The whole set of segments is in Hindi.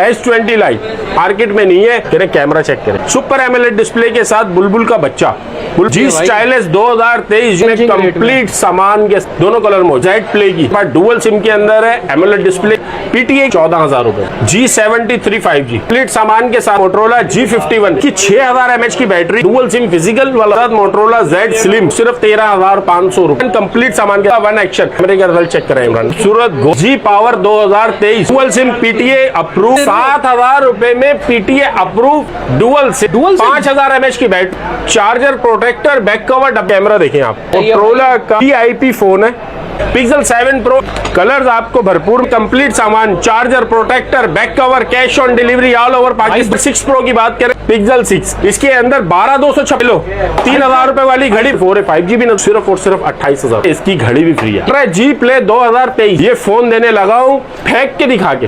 S20 लाइट मार्केट में नहीं है। तेरे कैमरा चेक करें, सुपर एमोलेड डिस्प्ले के साथ बुलबुल का बच्चा, जी स्टाइलिश 2023 में कंप्लीट सामान के दोनों कलर में जेड प्ले की डुअल सिम के अंदर है। एमोलेड डिस्प्ले PTA 14,000 रुपए, G73 5G कंप्लीट सामान के साथ मोटरोला G51 की 6000 mAh की बैटरी, डुअल सिम फिजिकल वाला मोटरोला Z स्लिम सिर्फ 13,500 रुपए कंप्लीट सामान के साथ। वन एक्शन मेरे का रिजल्ट चेक करें इमरान। सूरत G power 2023 dual SIM PTA approve 7,000 रुपए में PTA approve dual sim 5000 mAh की battery, charger, protector, back cover, camera देखें आप। मोटरोला का VIP फोन है, पिक्सल 7 प्रो, कलर्स आपको भरपूर, कंप्लीट सामान, charger, protector, back cover, cash on delivery all over Pakistan. 6 pro की बात करें, पिक्सल 6, इसके अंदर 12,256 लो 3,000 रुपए वाली घड़ी, 5G भी सिर्फ और सिर्फ 28,000, इसकी घड़ी भी फ्री है। G प्ले 2023 ये फोन देने लगा हूं फेंक के दिखा के,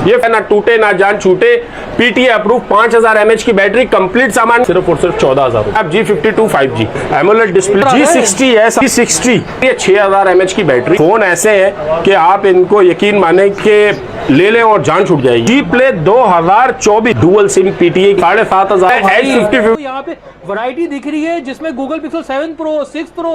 ये ना टूटे ना जान छूटे, PTA अप्रूव 5000 mAh की बैटरी, कंप्लीट सामान सिर्फ और सिर्फ 14,000। अब G52 5G AMOLED display, G60 G60 ये 6000 mAh की बैटरी। फोन ऐसे है कि आप इनको यकीन माने कि ले लें और जान छूट जाएगी। G play 2024 dual SIM PTA 7,500। यहाँ पे वैरायटी दिख रही है जिसमें Google pixel 7 pro, 6 pro,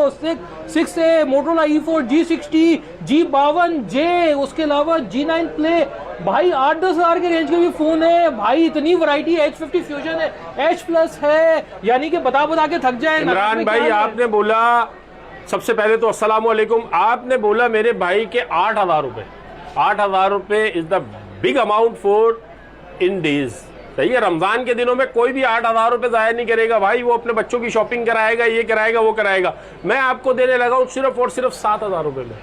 6A, Motorola E4, G60, G52J, उसके अलावा G9 प्ले। भाई 8-10 हजार के रेंज के भी फोन है भाई, इतनी वैरायटी है। H50 फ्यूजन है, H प्लस है, यानी कि बता के थक जाए। इमरान भाई आपने बोला, सबसे पहले तो अस्सलाम वालेकुम, आपने बोला मेरे भाई के 8,000 रुपए, 8,000 रुपए is the big amount for in days. सही है, रमजान के दिनों में कोई भी 8,000 रुपए जाया नहीं करेगा भाई, वो अपने बच्चों की शॉपिंग कराएगा, ये कराएगा, वो कराएगा। मैं आपको देने लगा हूं सिर्फ और सिर्फ 7,000 रुपए में,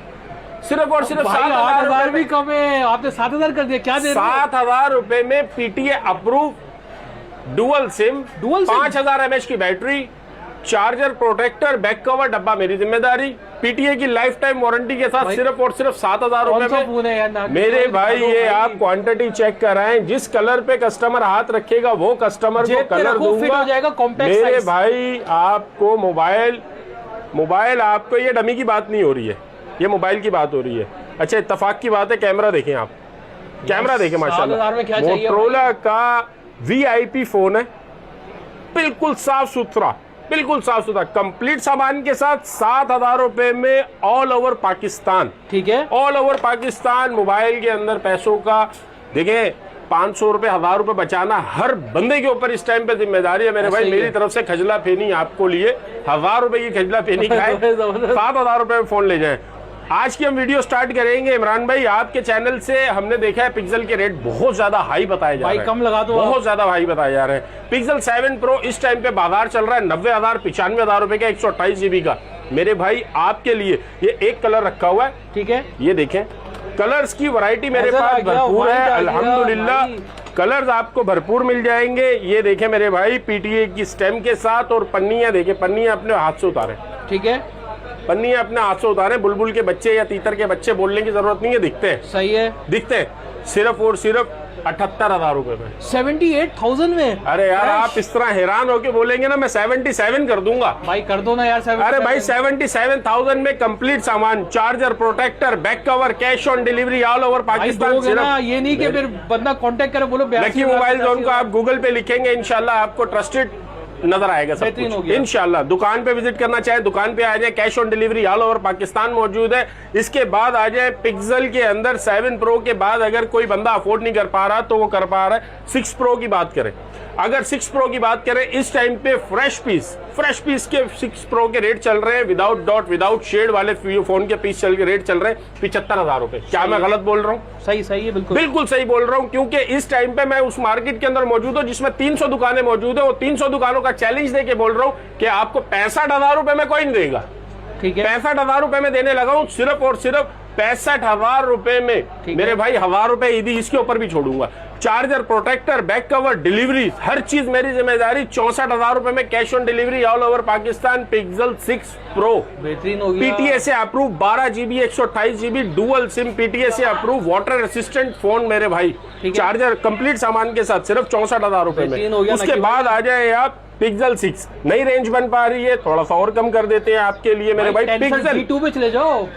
सिर्फ और सिर्फ 7,000 भी कम है, आपने 7,000 कर दिया। क्या दे 7,000 रुपए में PTA approve dual sim, 5000 mAh की battery, charger, protector, back cover, डब्बा मेरी जिम्मेदारी, PTA की लाइफ टाइम वारंटी के साथ सिर्फ और सिर्फ 7,000 रुपए में। मेरे भाई ये आप क्वांटिटी चेक कराएं, जिस कलर पे कस्टमर हाथ रखेगा वो कस्टमर को कलर दूंगा। मेरे भाई आपको मोबाइल आपको, ये डमी की बात नहीं हो रही है, ये मोबाइल की बात हो रही है। अच्छा इत्तेफाक की बात है, कैमरा देखें आप, कैमरा देखें माशाल्लाह, मोटरोला का VIP फोन है, बिल्कुल साफ सुथरा, बिल्कुल साफ सुथरा, कंप्लीट सामान के साथ 7,000 रुपए में ऑल ओवर पाकिस्तान। ठीक है, ऑल ओवर पाकिस्तान। मोबाइल के अंदर पैसों का देखें, 500 रुपए, 1000 रुपए बचाना हर बंदे के ऊपर इस टाइम पे जिम्मेदारी है मेरे भाई। मेरी तरफ से खजला फेनी आपको लिए, 1000 रुपए की खजला फेनी खाए, 7,000 रुपए में फोन ले जाए। आज की हम वीडियो स्टार्ट करेंगे इमरान भाई, आपके चैनल से हमने देखा है पिक्सल के रेट बहुत ज्यादा हाई बताए जा रहे हैं, कम लगा दो, बहुत ज्यादा हाई बताए जा रहे हैं। पिक्सल 7 प्रो इस टाइम पे बाजार चल रहा है 90,000 95,000 रुपए का, 128 GB का। मेरे भाई आपके लिए ये एक कलर रखा हुआ है, ठीक है, ये देखें, कलर्स की वैरायटी मेरे पास भरपूर है अल्हम्दुलिल्लाह, कलर्स आपको भरपूर मिल जाएंगे। ये देखें मेरे भाई PTA की स्टेम के साथ, और पन्नियां देखें, पन्नियां अपने हाथ से उतारे, ठीक है, पन्नियां अपने हाथ से उतारे। बुलबुल के बच्चे या तीतर के बच्चे बोलने की जरूरत नहीं है, दिखते हैं, सही है, दिखते हैं, सिर्फ और सिर्फ 78,000 रुपए में, 78,000 में। अरे यार आप इस तरह हैरान होके बोलेंगे ना, मैं 77 कर दूंगा भाई, कर दो ना यार 77। अरे भाई 77,000 में कंप्लीट सामान, charger, protector, back cover, cash on delivery all over Pakistan. ये नहीं कि फिर बंदा कांटेक्ट करे, बोलो लकी मोबाइल जोन को आप गूगल पे लिखेंगे, इंशाल्लाह आपको ट्रस्टेड नजर आएगा सब कुछ इंशाल्लाह। दुकान पे विजिट करना चाहे दुकान पे आ जाए, cash on delivery all over Pakistan मौजूद है। इसके बाद आ जाए पिक्सल के अंदर 7 प्रो के बाद अगर कोई बंदा अफोर्ड नहीं कर पा रहा तो वो कर पा रहा है 6 प्रो की बात करें। अगर 6 प्रो की बात करें इस टाइम पे फ्रेश पीस के 6 प्रो के रेट चल रहे हैं, विदाउट डॉट विदाउट शेड वाले फोन के पीस चल के रेट चल रहे हैं 75,000 रुपए। क्या मैं गलत बोल रहा हूँ? सही है, बिल्कुल सही बोल रहा हूँ, क्योंकि इस टाइम पे मैं उस मार्केट के अंदर मौजूद हूँ जिसमें 300 दुकानें मौजूद है, वो 300 दुकानों का चैलेंज देके बोल रहा हूँ कि आपको 65,000 रुपए में कोई नहीं देगा। ठीक है, 65,000 रुपए में देने लगा हूँ, सिर्फ और सिर्फ 65,000 रुपए में। मेरे भाई 1000 रुपए ईदी इसके ऊपर भी छोड़ूंगा। Charger, protector, back cover, delivery, हर चीज मेरी जिम्मेदारी। 64,000 रुपए में cash on delivery all over Pakistan. Pixel 6 pro बेहतरीन हो गया, PTA से approve, 12 GB 128 GB dual SIM, PTA से अप्रूव, वाटर रेसिस्टेंट फोन मेरे भाई। चार्जर कंप्लीट सामान के साथ सिर्फ 64,000 रुपए में। उसके बाद आ जाए आप पिक्सल 6, नई रेंज बन पा रही है, थोड़ा सा और कम कर देते हैं आपके लिए मेरे भाई। पिक्सल G2 पे चले जाओ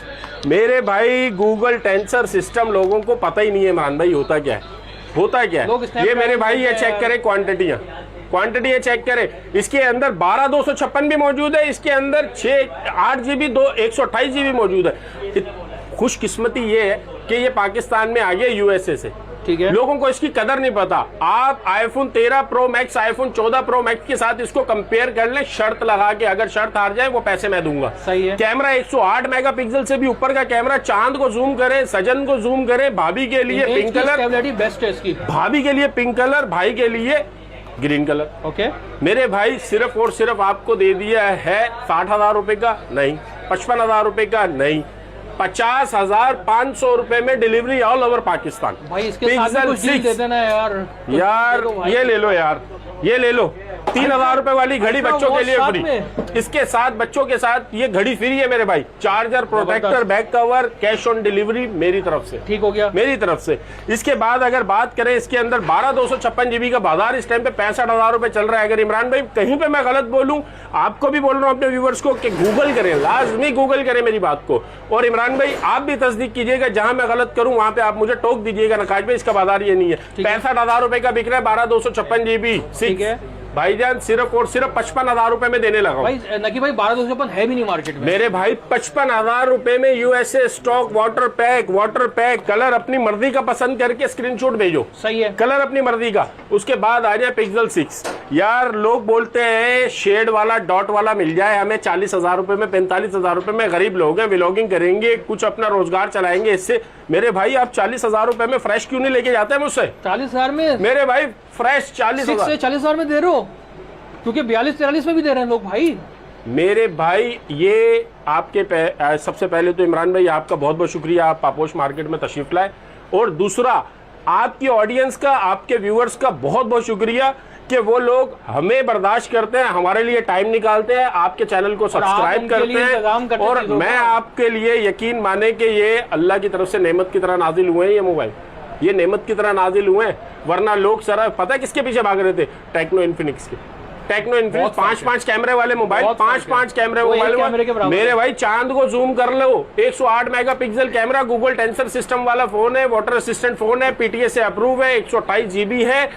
मेरे भाई। गूगल टेंसर सिस्टम लोगों को पता ही नहीं है इमरान भाई होता क्या है। होता क्या लोग है, Snapdragon ये मेरे भाई ये लेते चेक हैं। करें क्वांटिटी चेक करें। इसके अंदर 12/256 भी मौजूद है, इसके अंदर 8 GB 128 GB मौजूद है। खुशकिस्मती ये है कि ये पाकिस्तान में आ गया यूएसए से। ठीक है, लोगों को इसकी कदर नहीं पता। आप iPhone 13 pro max, iPhone 14 pro max के साथ इसको कंपेयर कर लें, शर्त लगा के, अगर शर्त हार जाए वो पैसे मैं दूंगा। सही है। कैमरा 108 मेगापिक्सल से भी ऊपर का कैमरा, चांद को जूम करें, सजन को जूम करें, भाभी के लिए पिंक कलर, स्टेबिलिटी बेस्ट है इसकी, भाभी के लिए पिंक कलर, भाई के लिए ग्रीन कलर। ओके, मेरे भाई सिर्फ और सिर्फ आपको दे दिया है 60,000 रुपए का नहीं, 55,000 रुपए का नहीं, 50,500 रुपए में डिलीवरी ऑल ओवर पाकिस्तान। भाई इसके साथ भी कुछ डील दे देना यार। यार ये ले लो यार, ये ले लो 3,000 रुपए वाली घड़ी बच्चों के लिए फ्री। इसके साथ बच्चों के साथ ये घड़ी फ्री है मेरे भाई। Charger, protector, back cover, cash on delivery मेरी तरफ से। ठीक हो गया, मेरी तरफ से। इसके बाद अगर बात करें, इसके अंदर 12/256 GB का बाजार इस टाइम पे 65,000 रुपए चल रहा है। अगर इमरान भाई कहीं पे मैं गलत बोलूं, आपको भी बोल रहा हूं अपने व्यूवर्स को कि गूगल करें, लाजमी गूगल करें मेरी बात को। और इमरान भाई आप भी तस्दीक कीजिएगा, जहां मैं गलत करूं वहां पे आप मुझे टोक दीजिएगा। नकाश भाई इसका बाजार ये नहीं है। 65,000 रुपए का बिक रहा है 12/256 GB। ठीक है भाईजान, सिर्फ और सिर्फ 55,000 रुपए में देने लगा भाई। नकी भाई 12,256 है भी नहीं मार्केट में मेरे भाई। 55,000 रुपए में USA stock, water pack, colour अपनी मर्जी का पसंद करके स्क्रीनशॉट भेजो। सही है, कलर अपनी मर्जी का। उसके बाद आ जाए पिक्सल 6। यार लोग बोलते हैं शेड वाला, डॉट वाला मिल जाए हमें 40,000 रुपए में, 45,000 रुपए में। गरीब लोग हैं, व्लॉगिंग करेंगे, कुछ अपना रोजगार चलाएंगे इससे। मेरे भाई आप 40,000 रुपए में फ्रेश क्यों नहीं लेके जाते मुझसे? 40,000 में मेरे भाई फ्रेश 40,000 से 40,000 में दे रहे हो, क्योंकि 42-43 में भी दे रहे हैं लोग भाई। मेरे भाई ये आपके सबसे पहले तो इमरान भाई आपका बहुत बहुत शुक्रिया, आप पापोश मार्केट में तशरीफ लाए। और दूसरा आपकी ऑडियंस का, आपके व्यूअर्स का बहुत बहुत शुक्रिया कि वो लोग हमें बर्दाश्त करते हैं, हमारे लिए टाइम निकालते हैं, आपके चैनल को सब्सक्राइब करते हैं। और मैं आपके लिए यकीन माने कि ये अल्लाह की तरफ से नेमत की तरह नाजिल हुए हैं। ये मोबाइल ये नेमत की तरह नाजिल हुए हैं, वरना लोग सारा पता है किसके पीछे भाग रहे थे? टेक्नो इन्फिनिक्स के। टेक्नो इन्फिनिक्स 5 कैमरे वाले मोबाइल, 5 कैमरे मोबाइल। मेरे भाई चांद को जूम कर लो, 108 megapixel camera, Google tensor system वाला फोन है, वाटर असिस्टेंट फोन है, पीटीए से अप्रूव है, 128 GB है,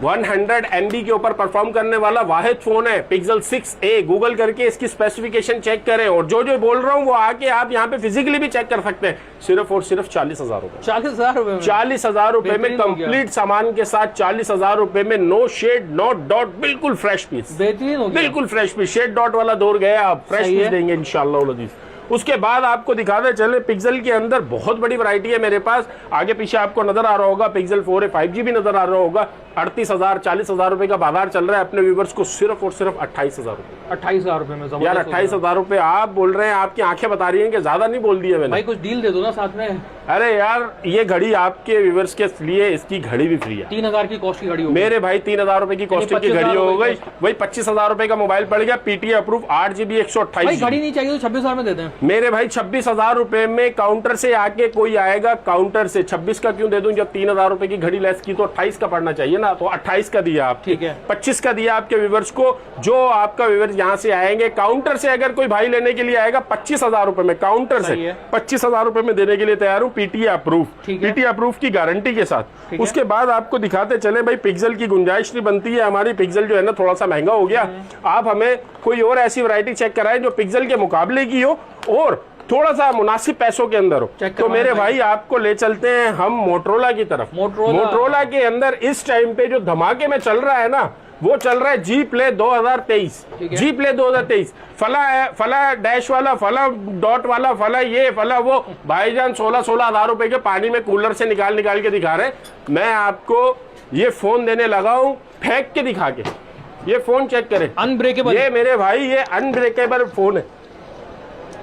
100 MB के ऊपर परफॉर्म करने वाला वाहिद फोन है। पिक्सल 6a गूगल करके इसकी स्पेसिफिकेशन चेक करें। और जो बोल रहा हूं वो आके आप यहाँ पे फिजिकली भी चेक कर सकते हैं। सिर्फ और सिर्फ 40,000 रुपए, 40,000 रुपए, 40,000 रुपए में कंप्लीट सामान के साथ, 40,000 रुपए में नो शेड नो डॉट, बिल्कुल फ्रेश पीस, बेहतरीन हो गया, बिल्कुल फ्रेश पीस। शेड डॉट वाला दौर गया, आप फ्रेश पीस देंगे इंशाल्लाह। उसके बाद आपको दिखाते चले, पिक्सल के अंदर बहुत बड़ी वैरायटी है मेरे पास। आगे पीछे आपको नजर आ रहा होगा, पिक्सल 4 है, 5G भी नजर आ रहा होगा। 38,000 40,000 रुपए का बाजार चल रहा है। अपने व्यूवर्स को सिर्फ और सिर्फ 28,000 रुपए। 28,000 रुपए में यार 28,000 रुपए आप बोल रहे हैं, आपकी आंखें बता रही हैं कि ज्यादा नहीं बोल दिया मैंने। भाई कुछ डील दे दो ना साथ में। अरे यार ये घड़ी आपके व्यूवर्स के लिए, इसकी घड़ी भी फ्री है। 3,000 की कॉस्ट की घड़ी हो मेरे भाई 3,000 रुपए की कॉस्ट की घड़ी हो गई। वही 25,000 रुपए का मोबाइल पड़ गया, पीटीए अप्रूव, 8GB 128। घड़ी नहीं चाहिए तो 26,000 में देते हैं मेरे भाई। 26,000 रुपए में काउंटर से आके कोई आएगा, काउंटर से 26 का क्यों दे दूं? जब 3,000 रुपए की घड़ी लेस की तो 28 का पड़ना चाहिए ना, तो 28 का दिया आप, ठीक है, 25 का दिया आपके व्यूवर्स को। जो आपका व्यूवर्स यहाँ से आएंगे, काउंटर से अगर कोई भाई लेने के लिए आएगा 25,000 रुपए में, काउंटर से 25,000 रुपए में देने के लिए तैयार हूँ, पीटीए अप्रूव, पीटीए अप्रूव की गारंटी के साथ। उसके बाद आपको दिखाते चले भाई, पिक्सल की गुंजाइश नहीं बनती है हमारी। पिक्सल जो है ना थोड़ा सा महंगा हो गया, आप हमें कोई और ऐसी वैरायटी चेक कराए जो पिक्सल के मुकाबले की हो और थोड़ा सा मुनासिब पैसों के अंदर हो। तो मेरे भाई आपको ले चलते हैं हम मोटरोला की तरफ। मोटरोला के अंदर इस टाइम पे जो धमाके में चल रहा है ना, वो चल रहा है जी प्ले 2023। जी प्ले 2023 फला डैश वाला, फला डॉट वाला, फला ये फला वो। भाईजान 16,000 हजार रुपए के पानी में कूलर से निकाल के दिखा रहे। मैं आपको ये फोन देने लगा हूं फेंक के दिखा के। ये फोन चेक करें, अनब्रेकेबल। ये मेरे भाई ये अनब्रेकेबल फोन है,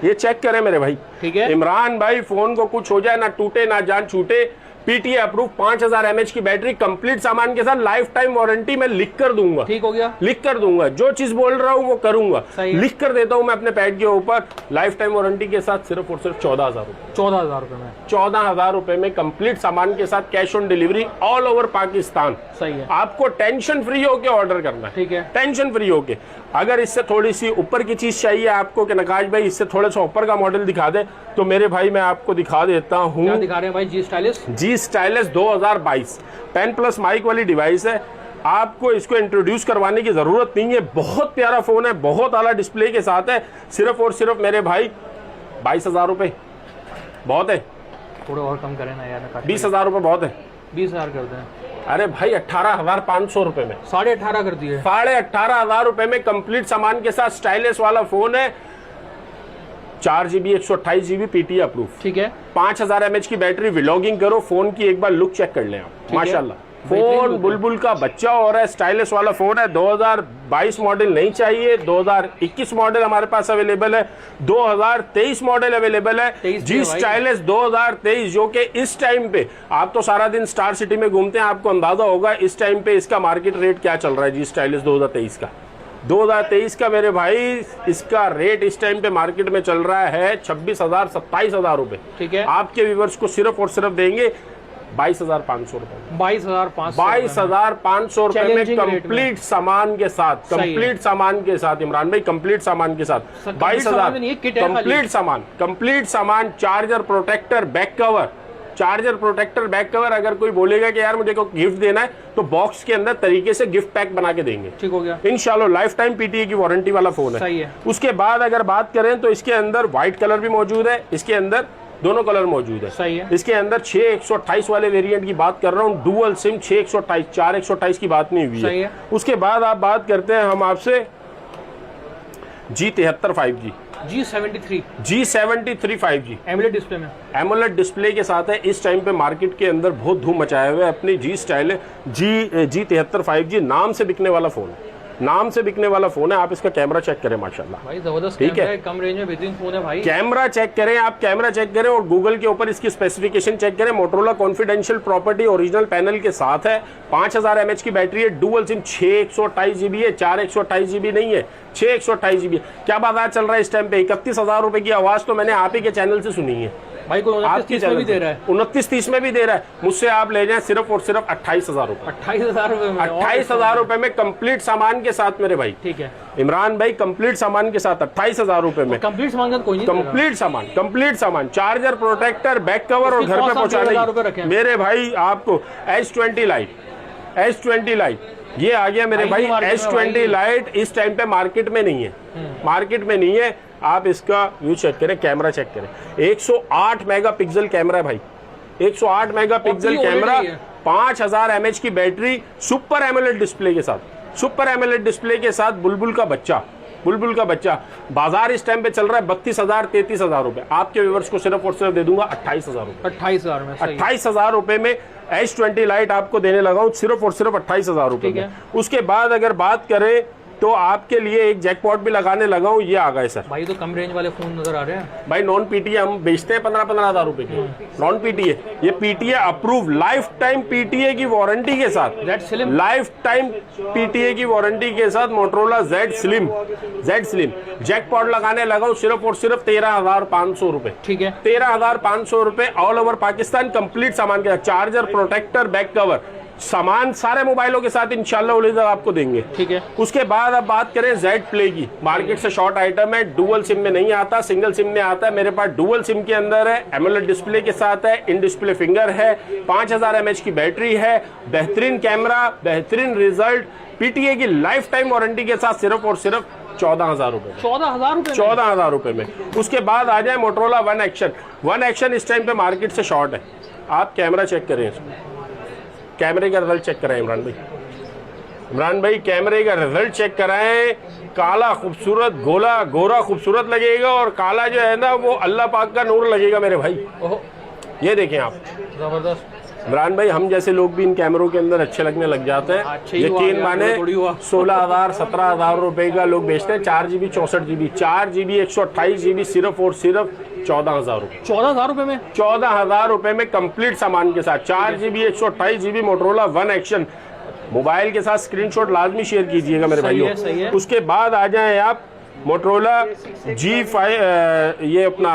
ये चेक करें मेरे भाई। ठीक है इमरान भाई, फोन को कुछ हो जाए ना टूटे ना जान छूटे। पीटीए अप्रूव, 5000 mAh की बैटरी, कंप्लीट सामान के साथ, लाइफ टाइम वारंटी मैं लिख कर दूंगा। ठीक हो गया, लिख कर दूंगा, जो चीज बोल रहा हूं वो करूंगा, लिख कर देता हूं मैं अपने पैड के ऊपर। लाइफ टाइम वारंटी के साथ सिर्फ और सिर्फ 14,000 रुपए, 14,000 रुपए में, 14,000 रुपए में कंप्लीट सामान के साथ, cash on delivery all over Pakistan. सही है, आपको टेंशन फ्री होके ऑर्डर करना है। ठीक है, टेंशन फ्री होके। अगर इससे थोड़ी सी ऊपर की चीज चाहिए आपको कि नकाश भाई इससे थोड़ा सा ऊपर का मॉडल दिखा दे, तो मेरे भाई मैं आपको दिखा देता हूँ। क्या दिखा रहे हैं भाई? जी जी स्टाइलिस 2022 पेन प्लस माइक वाली डिवाइस है। आपको इसको इंट्रोड्यूस करवाने की जरूरत नहीं है, बहुत प्यारा फोन है, बहुत आला डिस्प्ले के साथ है। सिर्फ और सिर्फ मेरे भाई 22,000 रुपए बहुत है। थोड़ा और कम करें ना यार, 20,000 रुपए बहुत है। 20,000 कर दें। अरे भाई 18,500 रुपए में 18,500 कर दिए। 18,500 रुपए में कंप्लीट सामान के साथ स्टाइलिस वाला फोन है। 4GB 128GB PTE अप्रूव, ठीक है। 5000 mAh की बैटरी। व्लॉगिंग करो, फोन की एक बार लुक चेक कर लें आप, माशाल्लाह। फोन बुलबुल का बच्चा हो रहा है, स्टाइलिश वाला फोन है। 2022 मॉडल नहीं चाहिए, 2021 मॉडल हमारे पास अवेलेबल है, 2023 मॉडल अवेलेबल है। जी स्टाइलिश 2023, जो कि इस टाइम पे आप तो सारा दिन स्टार सिटी में घूमते हैं, आपको अंदाजा होगा इस टाइम पे इसका मार्केट रेट क्या चल रहा है। जी स्टाइलिश 2023 का 2023 का मेरे भाई इसका रेट इस टाइम पे मार्केट में चल रहा है 26,000 27,000 रुपए। ठीक है। आपके व्यूवर्स को सिर्फ और सिर्फ देंगे 22,500 रुपए। 22,500 रुपए में कंप्लीट सामान के साथ, कंप्लीट सामान के साथ इमरान भाई, कंप्लीट सामान के साथ 22,000 कंप्लीट सामान। Charger, protector, back cover, charger, protector, back cover. अगर कोई बोलेगा कि यार मुझे को गिफ्ट देना है तो बॉक्स के अंदर तरीके से गिफ्ट पैक बना के देंगे, ठीक हो गया। इंशाल्लाह। लाइफ टाइम PTE की वारंटी वाला फोन है, सही है। उसके बाद अगर बात करें तो इसके अंदर व्हाइट कलर भी मौजूद है, इसके अंदर दोनों कलर मौजूद है, सही है। इसके अंदर 6/128 वाले वेरिएंट की बात कर रहा हूँ, डुअल सिम 6/128, 4/128 की बात नहीं हुई है। उसके बाद आप बात करते हैं हम आपसे G73 5G, G73 5G AMOLED display में, एमोलेड डिस्प्ले के साथ है। इस टाइम पे मार्केट के अंदर बहुत धूम मचाए हुए अपनी जी स्टाइल है। G73 5G नाम से बिकने वाला फोन है, नाम से बिकने वाला फोन है। आप इसका कैमरा चेक करें, माशाल्लाह भाई जबरदस्त ठीक है, कम रेंज में बेहतरीन फोन है भाई। कैमरा चेक करें, आप कैमरा चेक करें और गूगल के ऊपर इसकी स्पेसिफिकेशन चेक करें। Motorola confidential property original panel के साथ है, 5000 mAh की बैटरी है, डुअल सिम 6/128GB है, 4/128GB नहीं है, 6/128GB। क्या बाजार चल रहा है इस टाइम पे? 31,000 रुपए की आवाज तो मैंने आप ही के चैनल से सुनी है भाई। कोई 29-30 में भी दे रहा है, 29-30 में भी दे रहा है। मुझसे आप ले जाएं सिर्फ और सिर्फ 28,000 रुपए। 28,000 रुपए में, 28,000 रुपए में कंप्लीट सामान के साथ मेरे भाई। ठीक है इमरान भाई, कंप्लीट सामान के साथ 28,000 रुपए में कंप्लीट सामान का कोई नहीं, कंप्लीट सामान, चार्जर, प्रोटेक्टर, बैक कवर और घर पे पहुंचाने। मेरे भाई आपको S20 लाइट ये आ गया मेरे भाई। S20 लाइट इस टाइम पे मार्केट में नहीं है, मार्केट में नहीं है। आप इसका व्यू चेक करें, कैमरा चेक करें, 108 मेगापिक्सल कैमरा है भाई, 108 मेगापिक्सल कैमरा, 5000 mAh की बैटरी, सुपर एमोलेड डिस्प्ले के साथ, सुपर एमोलेड डिस्प्ले के साथ बुलबुल का बच्चा, बुलबुल का बच्चा। बाजार इस टाइम पे चल रहा है 32,000 33,000 रुपए। आपके व्यूवर्स को सिर्फ और सिर्फ दे दूंगा 28,000 रुपए। 28,000 में, 28,000 रुपए में S20 लाइट आपको देने लगा हूं, सिर्फ और सिर्फ 28,000 रुपए में। उसके बाद अगर बात करें तो आपके लिए एक जैकपॉट भी लगाने लगा हूं, ये आ गए सर भाई। तो कम रेंज वाले फोन नजर आ रहे हैं भाई। नॉन PTE हम बेचते हैं 15,000 रुपए की, नॉन PTE। ये PTE approve, life time PTE की वारंटी के साथ, लाइफ टाइम PTE की वारंटी के साथ मोटरोला Z स्लिम जैकपॉट लगाने लगा हूं सिर्फ और सिर्फ 13,500 रुपए। ठीक है, 13,500 रुपए ऑल ओवर पाकिस्तान। कंप्लीट सामान के चार्जर, प्रोटेक्टर, बैक कवर, सामान सारे मोबाइलों के साथ इंशाल्लाह आपको देंगे। ठीक है। उसके बाद अब बात करें Z प्ले की, मार्केट से शॉर्ट आइटम है, डुअल सिम में नहीं आता, सिंगल सिम में आता है। मेरे पास डुअल सिम के अंदर है, एमोलेड डिस्प्ले के साथ है, इन डिस्प्ले फिंगर है, 5000 mAh की बैटरी है, बेहतरीन कैमरा, बेहतरीन रिजल्ट, PTE की लाइफ टाइम वारंटी के साथ सिर्फ और सिर्फ 14,000 रुपए। 14,000 रुपए में। उसके बाद आ जाए मोटरोला वन एक्शन इस टाइम पे मार्केट से शॉर्ट है। आप कैमरा चेक करें, कैमरे का रिजल्ट चेक कराएं इमरान भाई, कैमरे का रिजल्ट चेक कराएं। काला खूबसूरत, गोरा खूबसूरत लगेगा और काला जो है ना वो अल्लाह पाक का नूर लगेगा मेरे भाई। ये देखें आप, जबरदस्त इमरान भाई। हम जैसे लोग भी इन कैमरों के अंदर अच्छे लगने लग जाते हैं। यकीन माने 16,000 17,000 रुपए का लोग बेचते हैं। 4GB 64GB 4GB 128GB सिर्फ और सिर्फ 14,000 रुपए। 14,000 रुपए में, 14,000 रुपए में कंप्लीट सामान के साथ 4GB 128GB Motorola one action. Mobile के साथ स्क्रीनशॉट लाजमी शेयर कीजिएगा मेरे भाइयों। उसके बाद आ जाए आप मोटरोला G5, ये अपना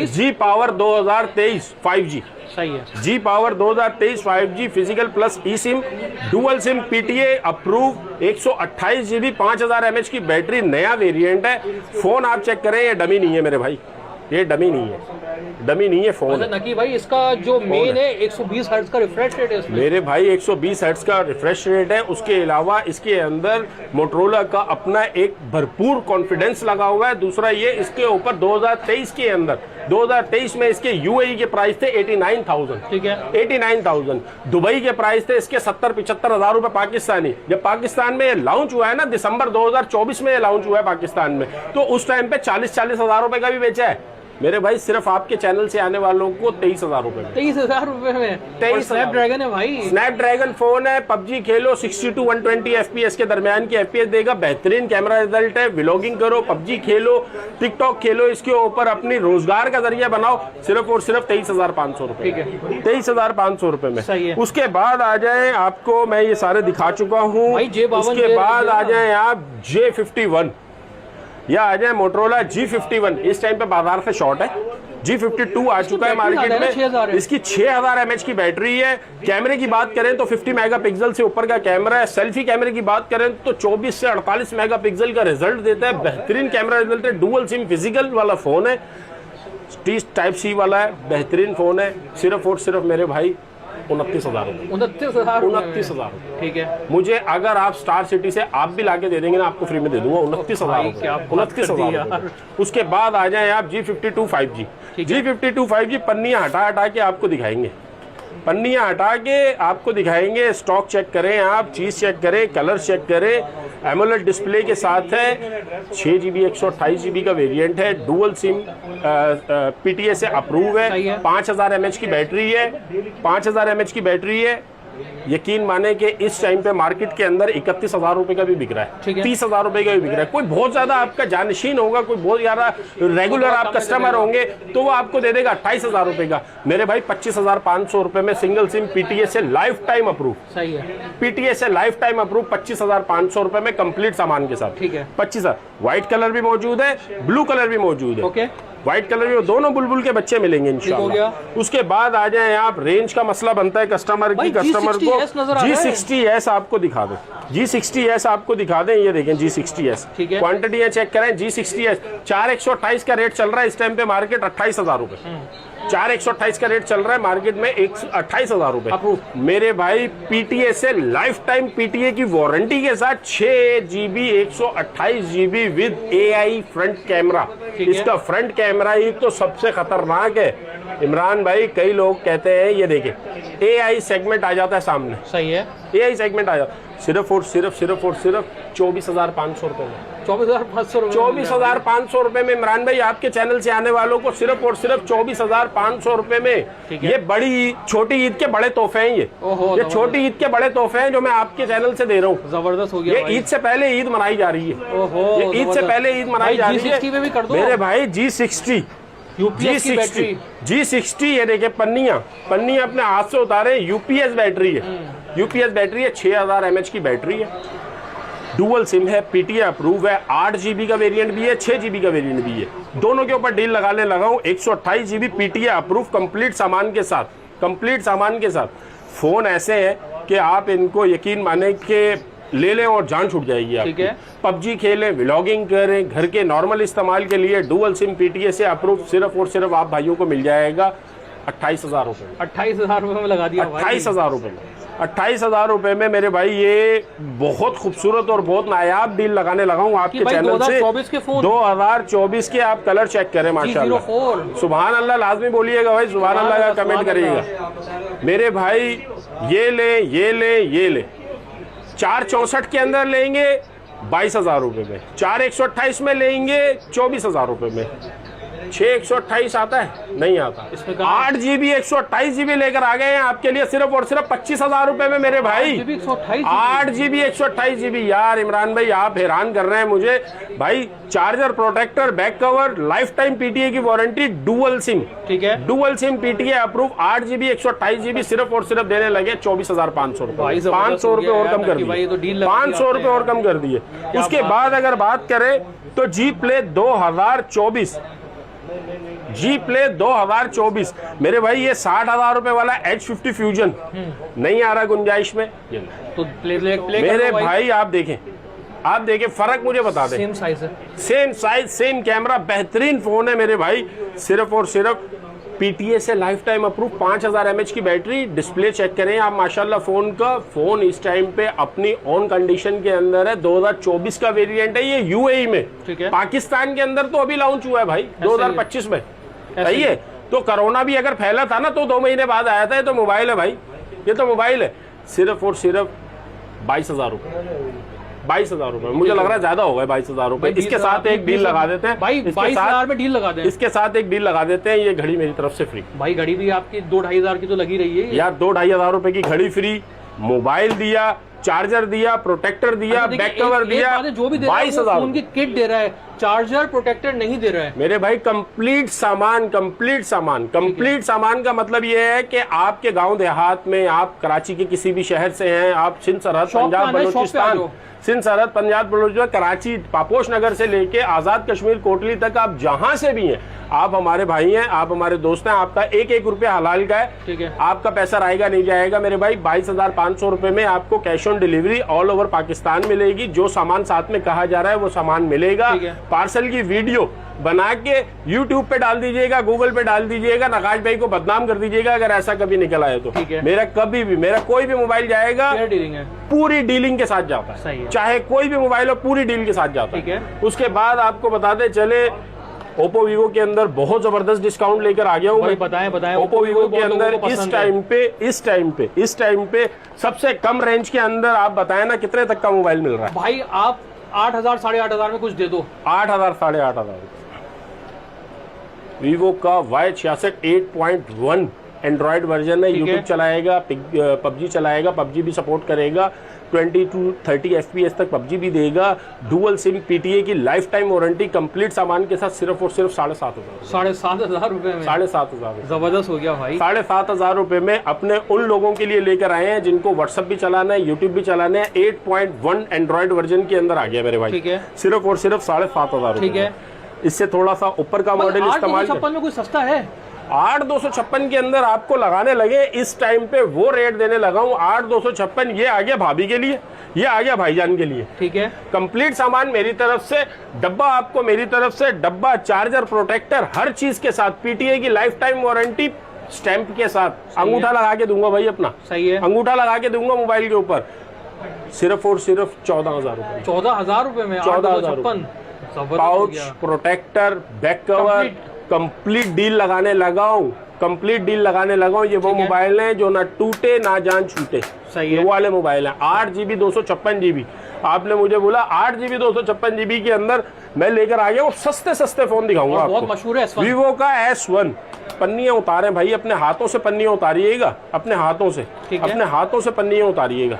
G पावर 2023 5G, सही है। G power 2023 5G physical plus e SIM, dual SIM, PTE approve, 128GB 5000 mAh की बैटरी, नया वेरिएंट है। फोन आप चेक करें, ये डमी नहीं है मेरे भाई, ये डमी नहीं है, डमी नहीं है फोन। अच्छा नकी भाई, इसका जो मेन है 120 हर्ट्ज का रिफ्रेश रेट है इसमें। मेरे भाई 120 हर्ट्ज का रिफ्रेश रेट है। उसके अलावा इसके अंदर मोटरोला का अपना एक भरपूर कॉन्फिडेंस लगा हुआ है। दूसरा ये इसके ऊपर 2023 के अंदर 2023 में इसके यूएई के प्राइस थे 89,000, ठीक है 89,000। दुबई के प्राइस थे इसके 70-75 हजार रुपए पाकिस्तानी। जब पाकिस्तान में लॉन्च हुआ है ना, दिसंबर 2024 में लॉन्च हुआ है पाकिस्तान में, तो उस टाइम पे 40-40 हजार रुपए का भी बेचा है मेरे भाई। सिर्फ आपके चैनल से आने वालों को 23,000 रुपए में, 23,000 रुपए में 23 स्नैपड्रैगन है भाई। स्नैपड्रैगन फोन है, पबजी खेलो, 60 to 120 FPS के दरमियान की FPS देगा, बेहतरीन कैमरा रिजल्ट है। व्लॉगिंग करो, पबजी खेलो, टिकटॉक खेलो, इसके ऊपर अपनी रोजगार का जरिया बनाओ, सिर्फ और सिर्फ 23,500 रुपए। ठीक है 23,500 रुपए में सही है। उसके बाद आ जाए, आपको मैं ये सारे दिखा चुका हूँ। उसके बाद आ जाए आप J51 या आ जाए मोटरोला G51। इस टाइम पे बाजार से शॉर्ट है। G52 आ चुका है मार्केट में। इसकी 6000 mAh की बैटरी है। कैमरे की बात करें तो 50 मेगापिक्सल से ऊपर का कैमरा है। सेल्फी कैमरे की बात करें तो 24 से 48 मेगापिक्सल का रिजल्ट देता है। बेहतरीन कैमरा रिजल्ट है। डुअल सिम फिजिकल वाला फोन है, टाइप C वाला है, बेहतरीन फोन है। सिर्फ और सिर्फ मेरे भाई 29,000 रुपए। 29,000 ठीक है। मुझे अगर आप स्टार सिटी से आप भी लाके दे देंगे ना, आपको फ्री में दे दूंगा 29,000 रुपए। 29,000। उसके बाद आ जाए आप G52 5G। G52 5G पन्नियां हटा हटा के आपको दिखाएंगे, पन्नियां हटा के आपको दिखाएंगे। स्टॉक चेक करें, आप चीज चेक करें, कलर चेक करें। एमोलेड डिस्प्ले के साथ है। 6GB 128GB का वेरिएंट है। डुअल सिम PTA से अप्रूव है। 5000 mAh की बैटरी है। 5000 mAh की बैटरी है। यकीन माने कि इस टाइम पे मार्केट के अंदर 31,000 रुपए का भी बिक रहा है, 30,000 रुपए का भी बिक रहा है। कोई बहुत ज्यादा आपका जानशीन होगा, कोई बहुत ज्यादा रेगुलर आप कस्टमर होंगे तो वो आपको दे देगा 28,000 रुपए का। मेरे भाई 25,500 रुपए में सिंगल सिम PTA से लाइफ टाइम अप्रूव। सही है। PTA से लाइफ टाइम अप्रूव 25,500 रुपए में कंप्लीट सामान के साथ। ठीक है 25,000। व्हाइट कलर भी मौजूद है, ब्लू कलर भी मौजूद है। ओके व्हाइट कलर में दोनों बुलबुल के बच्चे मिलेंगे इंशाल्लाह। उसके बाद आ जाए आप, रेंज का मसला बनता है कस्टमर की, कस्टमर को G60S आपको दिखा दो। G60S आपको दिखा दें, ये देखें G60S। क्वांटिटी चेक करें। G60S 4128 का रेट चल रहा है इस टाइम पे मार्केट, 28,000 रुपए। 4128 का रेट चल रहा है मार्केट में, 28,000 रुपए। मेरे भाई PTA से लाइफ टाइम PTA की वारंटी के साथ 6GB 128GB with AI front camera. इसका फ्रंट कैमरा ही तो सबसे खतरनाक है इमरान भाई। कई लोग कहते हैं, ये देखें AI सेगमेंट आ जाता है सामने। सही है। AI सेगमेंट आ जाता है। सिर्फ और सिर्फ 24,500 रुपए में। 24,500 रुपए में इमरान भाई आपके चैनल से आने वालों को सिर्फ और सिर्फ 24,500 रुपए में। ये बड़ी छोटी ईद के बड़े तोहफे हैं। ये छोटी ईद के बड़े तोहफे हैं जो मैं आपके चैनल से दे रहा हूँ। जबरदस्त हो गया। ये ईद से पहले ईद मनाई जा रही है। ये ईद से पहले ईद मनाई जा रही है मेरे भाई। G60 ये देखिए पन्नियां अपने हाथ से उतारे। यूपीएस बैटरी है, यूपीएस बैटरी है। 6000 mAh की बैटरी है। डुअल सिम है, PTA अप्रूव है। 8GB का वेरिएंट भी है, 6GB का वेरिएंट भी है। दोनों के ऊपर डील लगाने लगा हूं। 128GB PTA अप्रूव कंप्लीट सामान के साथ, कंप्लीट सामान के साथ। फोन ऐसे है कि आप इनको यकीन माने कि ले लें और जान छूट जाएगी आपकी। पबजी खेलें, व्लॉगिंग करें, घर के नॉर्मल इस्तेमाल के लिए डुअल सिम PTA से अप्रूव सिर्फ और सिर्फ आप भाइयों को मिल जाएगा 28,000 रुपए। 28,000 रुपए में लगा दिया। 28,000 रुपए में, 28,000 रुपए में मेरे भाई ये बहुत खूबसूरत और बहुत नायाब डील लगाने लगा हूँ आपके चैनल से। 2024 के आप कलर चेक करें माशाल्लाह। सुभान अल्लाह लाजमी बोलिएगा भाई, सुभान अल्लाह का कमेंट करिएगा मेरे भाई। ये ले, ये ले, ये ले। 464 के अंदर लेंगे 22,000 रुपए में। 4128 में लेंगे 24,000 रुपए में। 6/128 आता है? नहीं आता। 8GB 128GB लेकर आ गए हैं आपके लिए सिर्फ और सिर्फ 25,000 रुपए में मेरे भाई। 8GB 128GB। यार इमरान भाई आप हैरान कर रहे हैं मुझे भाई। Charger, protector, back cover, life time PTA की वारंटी, डुअल सिम। ठीक है, dual SIM PTA approve. 8GB 128GB सिर्फ और सिर्फ देने लगे 24,500 रुपए। 500 रुपए और कम कर दिए, 500 रुपए और कम कर दिए। उसके बाद अगर बात करें तो जी प्ले 2024, जी प्ले 2024 मेरे भाई ये 60,000 रुपए वाला H50 फ्यूजन नहीं आ रहा गुंजाइश में। तो प्ले मेरे भाई आप देखें आप देखिए फर्क मुझे बता दें। सेम साइज है, सेम साइज, सेम कैमरा, बेहतरीन फोन है मेरे भाई। सिर्फ और सिर्फ पीटीए से लाइफ टाइम अप्रूव, 5000 mAh की बैटरी। डिस्प्ले चेक करें आप माशाल्लाह फोन का। फोन इस टाइम पे अपनी ऑन कंडीशन के अंदर है। 2024 का वेरिएंट है ये, यूएई में। ठीक है। पाकिस्तान के अंदर तो अभी लॉन्च हुआ है भाई 2025 में। सही है। तो कोरोना भी अगर फैला था ना तो 2 महीने बाद आया था। ये तो मोबाइल है भाई, ये तो मोबाइल है। सिर्फ और सिर्फ 22,000 रुपए, 22,000 रुपए। मुझे लग रहा है ज्यादा होगा 22,000 रुपए। इसके साथ एक डील लगा देते हैं भाई, 22,000 में डील लगा दें। इसके साथ एक डील लगा देते हैं, ये घड़ी मेरी तरफ से फ्री। भाई घड़ी भी आपकी 2-2,500 की तो लगी रही है यार। 2-2,500 रुपए की घड़ी फ्री, मोबाइल दिया, चार्जर दिया, प्रोटेक्टर दिया, बैक कवर दिया। जो भी दे रहा है 22,000 उनकी किट दे रहा है, चार्जर प्रोटेक्टर नहीं दे रहा है मेरे भाई। कंप्लीट सामान, कंप्लीट सामान। कंप्लीट सामान का मतलब ये है कि आपके गांव देहात में, आप कराची के किसी भी शहर से हैं, आप सिंध सरहद पंजाब बलूचिस्तान, सिंध सरहद पंजाब बलूचिस्तान, कराची, पापोश नगर से लेके आजाद कश्मीर कोटली तक, आप जहां से भी हैं, आप हमारे भाई हैं, आप हमारे दोस्त हैं। आपका 1-1 रुपया हलाल का है। ठीक है। आपका पैसा रहेगा नहीं जाएगा मेरे भाई। 22,500 रुपए में आपको cash on delivery all over Pakistan मिलेगी। जो सामान साथ में कहा जा रहा है वो सामान मिलेगा। पार्सल की वीडियो बना के यूट्यूब पे डाल दीजिएगा, गूगल पे डाल दीजिएगा, नकाश भाई को बदनाम कर दीजिएगा अगर ऐसा कभी निकल आए तो। मेरा कभी भी, मेरा कोई भी मोबाइल जाएगा डीलिंग है, पूरी डीलिंग के साथ जाता है। सही है। चाहे कोई भी मोबाइल हो, पूरी डील के साथ जाता है। उसके बाद आपको बताते चले, ओप्पो वीवो के अंदर बहुत जबरदस्त डिस्काउंट लेकर आ गया हूँ मैं। बताएं ओप्पो वीवो के अंदर इस टाइम पे सबसे कम रेंज के अंदर आप बताएं ना कितने तक का मोबाइल मिल रहा है भाई। आप 8,000 8,500 में कुछ दे दो। 8,000 8,500 वीवो का Y66 8.1 एंड्रॉइड वर्जन है। यूट्यूब चलाएगा, पबजी चलाएगा, पबजी भी सपोर्ट करेगा, 20 to 30 FPS तक पबजी भी देगा। डुअल सिम पीटीए की लाइफ टाइम वारंटी कंप्लीट सामान के साथ सिर्फ और सिर्फ 7,500। 7,500 रुपए में 7,500 जबरदस्त हो गया भाई। 7,500 रुपए में अपने उन लोगों के लिए लेकर आए हैं जिनको व्हाट्सएप भी चलाना है, यूट्यूब भी चलाना है। 8.1 एंड्रॉइड वर्जन के अंदर आ गया मेरे भाई। ठीक है। सिर्फ और सिर्फ 7,500। ठीक है। इससे थोड़ा सा ऊपर का मॉडल इस्तेमाल 8,256 में कोई सस्ता है? 8,256 के अंदर आपको लगाने लगे इस टाइम पे वो रेट देने लगा हूं 8,256। ये आ गया भाभी के लिए, ये आ गया भाईजान के लिए। ठीक है। कंप्लीट सामान मेरी तरफ से, डब्बा आपको मेरी तरफ से, डब्बा, चार्जर, प्रोटेक्टर, हर चीज के साथ, पीटीए की लाइफ टाइम वारंटी स्टैंप के साथ। अंगूठा लगा के दूंगा भाई अपना। सही है। अंगूठा लगा के दूंगा मोबाइल के ऊपर। सिर्फ और सिर्फ 14,000 रुपए। 14,000 रुपए में 14,000 pouch, protector, back cover, complete deal लगाने लगा हूँ। कंप्लीट डील लगाने लगा हूँ। ये वो मोबाइल है जो ना टूटे ना जान छूटे। सही है। वो वाले मोबाइल है। 8GB 256GB। आपने मुझे बोला 8GB 256GB के अंदर मैं लेकर आ गया। वो सस्ते फोन दिखाऊंगा आपको। बहुत मशहूर है वीवो का S1। पन्नियां उतारे भाई, अपने हाथों से पन्नियां उतारिएगा, अपने हाथों से, अपने हाथों से पन्नियां उतारिएगा।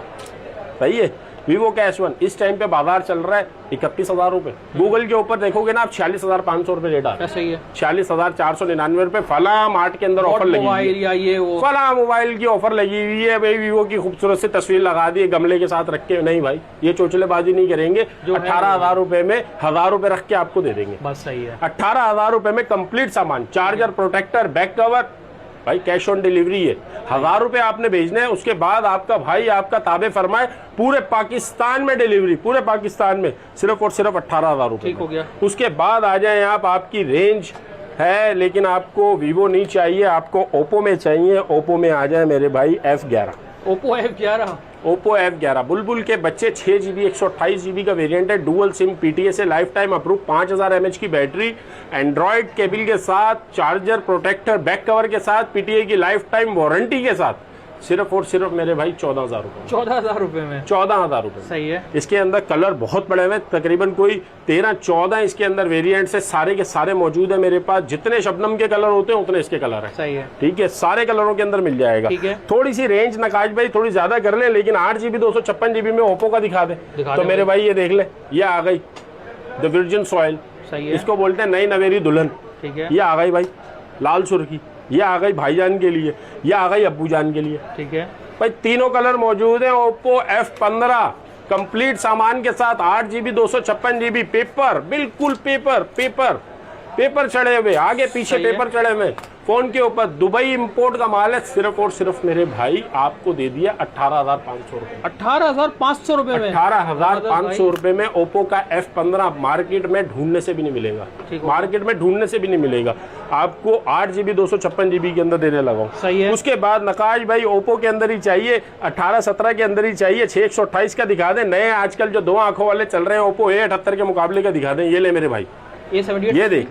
सही है। वीवो का S1 इस टाइम पे बाजार चल रहा है 31,000 रुपए। गूगल के ऊपर देखोगे ना आप 46,500 रुपए रेट आ रहा है। सही है। 46,499 रुपए। फला मार्ट के अंदर ऑफर लगी हुई है। फला मोबाइल की ऑफर लगी हुई है भाई। वीवो की खूबसूरत सी तस्वीर लगा दी है गमले के साथ रख के। नहीं भाई, ये चोचलेबाजी नहीं करेंगे। 18,000 रुपए में 1,000 रुपए रख के आपको दे देंगे। बस सही है। 18,000 रुपए में कंप्लीट सामान, चार्जर, प्रोटेक्टर, बैक कवर भाई, कैश ऑन डिलीवरी है। 1,000 रुपए आपने भेजने हैं। उसके बाद आपका भाई आपका ताबे फरमाए पूरे पाकिस्तान में डिलीवरी, पूरे पाकिस्तान में सिर्फ और सिर्फ 18,000 रुपए। ठीक हो गया। उसके बाद आ जाए आप, आपकी रेंज है लेकिन आपको वीवो नहीं चाहिए, आपको ओप्पो में चाहिए। ओप्पो में आ जाए मेरे भाई F11। Oppo F11। Oppo F11 बुलबुल के बच्चे। 6GB 128GB का वेरिएंट है। डुअल सिम पीटीए से लाइफ टाइम अप्रूव, 5000 mAh की बैटरी, एंड्रॉइड केबल के साथ, चार्जर, प्रोटेक्टर, बैक कवर के साथ, पीटीए की लाइफ टाइम वारंटी के साथ। सिर्फ और सिर्फ मेरे भाई 14,000 रुपए। 14,000 रुपए में 14,000 रुपए। सही है। इसके अंदर कलर बहुत बड़े हुए, तकरीबन कोई 13-14 इसके अंदर वेरिएंट से सारे के सारे मौजूद है मेरे पास। जितने शबनम के कलर होते हैं उतने इसके कलर है। सही है। ठीक है। सारे कलरों के अंदर मिल जाएगा। ठीक है। थोड़ी सी रेंज नकाश भाई थोड़ी ज्यादा कर ले, लेकिन 8GB 256GB में ओप्पो का दिखा दे तो मेरे भाई ये देख ले, ये आ गई द वर्जिन सॉइल। सही है। इसको बोलते हैं नई नवेरी दुल्हन। ठीक है। ये आ गई भाई लाल सुर्खी। ये आ गई भाईजान के लिए, ये आ गई अब्बूजान के लिए। ठीक है भाई, तीनों कलर मौजूद हैं। ओप्पो F15 कंप्लीट सामान के साथ, 8GB 256GB, पेपर, बिल्कुल पेपर चढ़े हुए, आगे पीछे पेपर चढ़े हुए, फोन के ऊपर दुबई इंपोर्ट का माल है, सिर्फ और सिर्फ मेरे भाई आपको दे दिया 18,500 रुपए। 18,500 रुपए में, 18,500 रुपए में ओप्पो का F15 मार्केट में ढूंढने से भी नहीं मिलेगा, मार्केट में ढूंढने से भी नहीं मिलेगा। आपको 8GB 256GB के अंदर देने लगा हूं। सही है। उसके बाद नकाश भाई ओप्पो के अंदर ही चाहिए, 18-17 के अंदर ही चाहिए, 6/128 का दिखा दें, नए आजकल जो 2 आंखों वाले चल रहे हैं ओप्पो A78 के मुकाबले का दिखा दें। ये ले मेरे भाई, A78, ये देख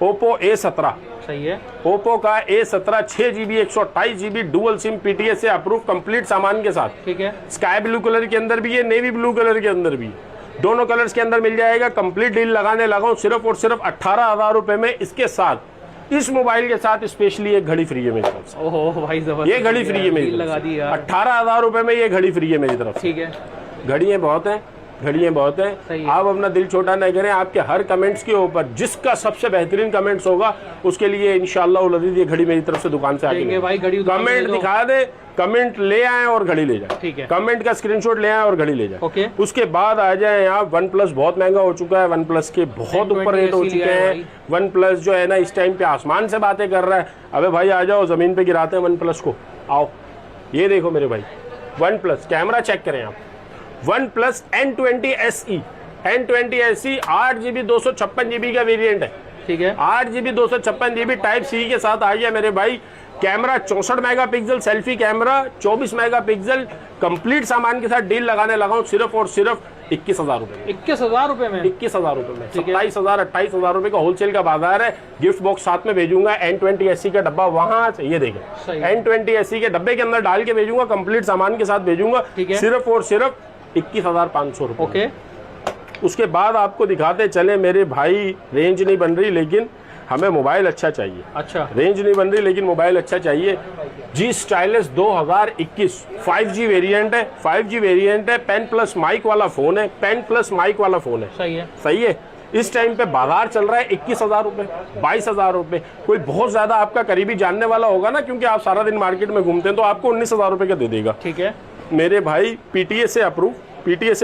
ओप्पो A17। सही है। ओप्पो का A17 6GB 128GB dual SIM PTS से अप्रूव कंप्लीट सामान के साथ। ठीक है। स्काई ब्लू कलर के अंदर भी है, नेवी ब्लू कलर के अंदर भी है, दोनों कलर्स के अंदर मिल जाएगा। कंप्लीट डील लगाने लगा हूं सिर्फ और सिर्फ 18,000 रुपए में। इसके साथ इस मोबाइल के साथ स्पेशली एक घड़ी फ्री है मेरी तरफ से। ओहो भाई जबरदस्त, ये घड़ी फ्री है मेरी लगा तरफ दी से। यार। 18,000 रुपए में ये घड़ी फ्री है मेरी तरफ से। ठीक है। घड़ियां बहुत हैं, घड़ियां बहुत सही हैं। है। आप अपना दिल छोटा न करें, आपके हर कमेंट्स के ऊपर जिसका सबसे बेहतरीन कमेंट्स होगा उसके लिए इंशाल्लाह ये घड़ी मेरी तरफ से दुकान से आके भाई घड़ी कमेंट दिखा दे, कमेंट ले आए और घड़ी ले जाए। ठीक है। कमेंट का स्क्रीनशॉट ले आए और घड़ी ले जाए। ओके। उसके बाद आ जाए यहाँ वन प्लस बहुत महंगा हो चुका है, वन प्लस के बहुत ऊपर रेट हो चुके हैं। वन प्लस जो है ना इस टाइम पे आसमान से बातें कर रहा है। अबे भाई आ जाओ, जमीन पे गिराते हैं वन प्लस को, आओ। ये देखो मेरे भाई वन प्लस, कैमरा चेक करें आप, one plus N20 SE, N20 SE 8GB 256GB का वेरिएंट है। ठीक है। 8GB 256GB टाइप सी के साथ आ गया मेरे भाई। Camera 64 megapixel selfie camera, 24 megapixel, complete सामान के साथ डील लगाने लगा हूं सिर्फ और सिर्फ 21,000 रुपए में। 21,000 रुपए में, 21,000 रुपए में। 27,000 28,000 रुपए का होलसेल का बाजार है। गिफ्ट बॉक्स साथ में भेजूंगा, N20 SE का डब्बा वहां से, ये देखें N20 SE के डब्बे के अंदर डाल के भेजूंगा, कंप्लीट सामान के साथ भेजूंगा सिर्फ और सिर्फ 21,500 रुपए। ओके। उसके बाद आपको दिखाते चले मेरे भाई, रेंज नहीं बन रही लेकिन हमें मोबाइल अच्छा चाहिए। अच्छा, रेंज नहीं बन रही लेकिन मोबाइल अच्छा चाहिए। जी स्टाइलिस 2021 5G वेरिएंट है, 5G वेरिएंट है, पेन प्लस माइक वाला फोन है, पेन प्लस माइक वाला फोन है। सही है, सही है। इस टाइम पे बाजार चल रहा है 21,000 रुपए, 22,000 रुपए। कोई बहुत ज्यादा आपका करीबी जानने वाला होगा ना, क्योंकि आप सारा दिन मार्केट में घूमते हैं, तो आपको 19,000 रुपए का दे देगा। ठीक है मेरे भाई, PTA से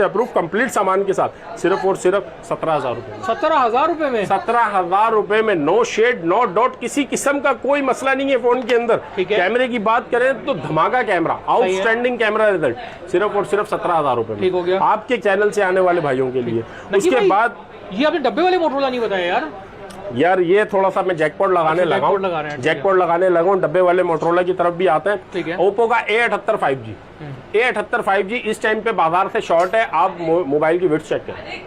अप्रूव कंप्लीट सामान के साथ सिर्फ और सिर्फ 17,000 रुपए। 17,000 रुपए में, 17,000 रुपए में, नो शेड नो डॉट, किसी किस्म का कोई मसला नहीं है फोन के अंदर। कैमरे की बात करें तो धमाका कैमरा, आउटस्टैंडिंग कैमरा रिजल्ट, सिर्फ और सिर्फ 17,000 रुपए में। ठीक हो गया आपके चैनल से आने वाले भाइयों के लिए। उसके बाद ये आपने डब्बे वाले मोटरोला नहीं बताया यार, ये थोड़ा सा मैं जैकपॉट लगाने लगा हूं, जैकपॉट लगाने लगा हूं, डब्बे वाले मोटरोला की तरफ भी आते हैं। ओप्पो का A78 5G, A78 5G इस टाइम पे बाजार से शॉर्ट है। आप मोबाइल की विड्थ चेक करें,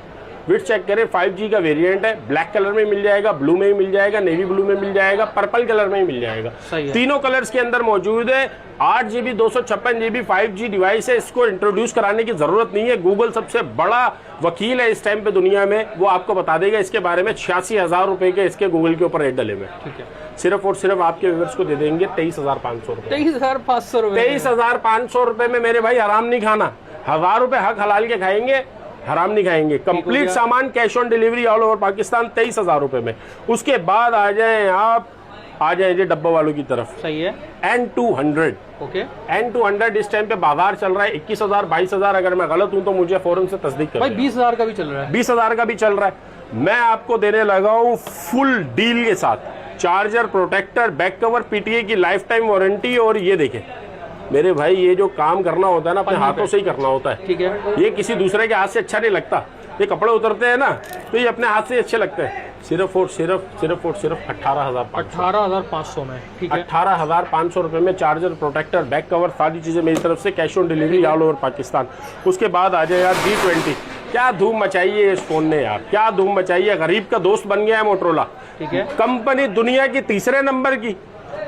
विड्थ चेक करें। 5G का वेरिएंट है, ब्लैक कलर में मिल जाएगा, ब्लू में ही मिल जाएगा, नेवी ब्लू में मिल जाएगा, पर्पल कलर में ही मिल जाएगा। तीनों कलर्स के अंदर मौजूद है। 8GB 256GB 5G डिवाइस है, इसको इंट्रोड्यूस कराने की जरूरत नहीं है। गूगल सबसे बड़ा वकील है इस टाइम पे दुनिया में, वो आपको बता देगा इसके बारे में। 86,000 रुपए के इसके गूगल के ऊपर रेट डले हुए। ठीक है। सिर्फ और सिर्फ आपके व्यूअर्स को दे देंगे 23,500 रुपए। 23,500 रुपए, 23,500 रुपए में मेरे भाई हराम नहीं खाना। 1,000 रुपए हक हलाल के खाएंगे, हराम नहीं खाएंगे। कंप्लीट सामान cash on delivery all over Pakistan 23,000 रुपए में। उसके बाद आ जाए आप, आ जाए डब्बा वालों की तरफ। सही है। N200, okay. N200 इस टाइम पे बाजार चल रहा है 21,000 22,000। अगर मैं गलत हूं तो मुझे फौरन से तस्दीक कर। भाई 20,000 का भी चल रहा है, 20,000 का भी चल रहा है। मैं आपको देने लगा हूं फुल डील के साथ, charger, protector, back cover, PTA की लाइफ टाइम वारंटी। और ये देखें मेरे भाई, ये जो काम करना होता है ना अपने हाथों से ही करना होता है। ठीक है। ये किसी दूसरे के हाथ से अच्छा नहीं लगता। ये कपड़े उतरते हैं ना तो ये अपने हाथ से अच्छे लगते हैं। सिर्फ और सिर्फ 18,500 में। ठीक है। 18,500 रुपए में चार्जर, प्रोटेक्टर, बैक कवर, सारी चीजें मेरी तरफ से cash on delivery all over Pakistan. उसके बाद आ जाए यार G20। क्या धूम मचाई है इस फोन ने यार, क्या धूम मचाई है। गरीब का दोस्त बन गया है मोटरोला। ठीक है। कंपनी दुनिया की तीसरे नंबर की,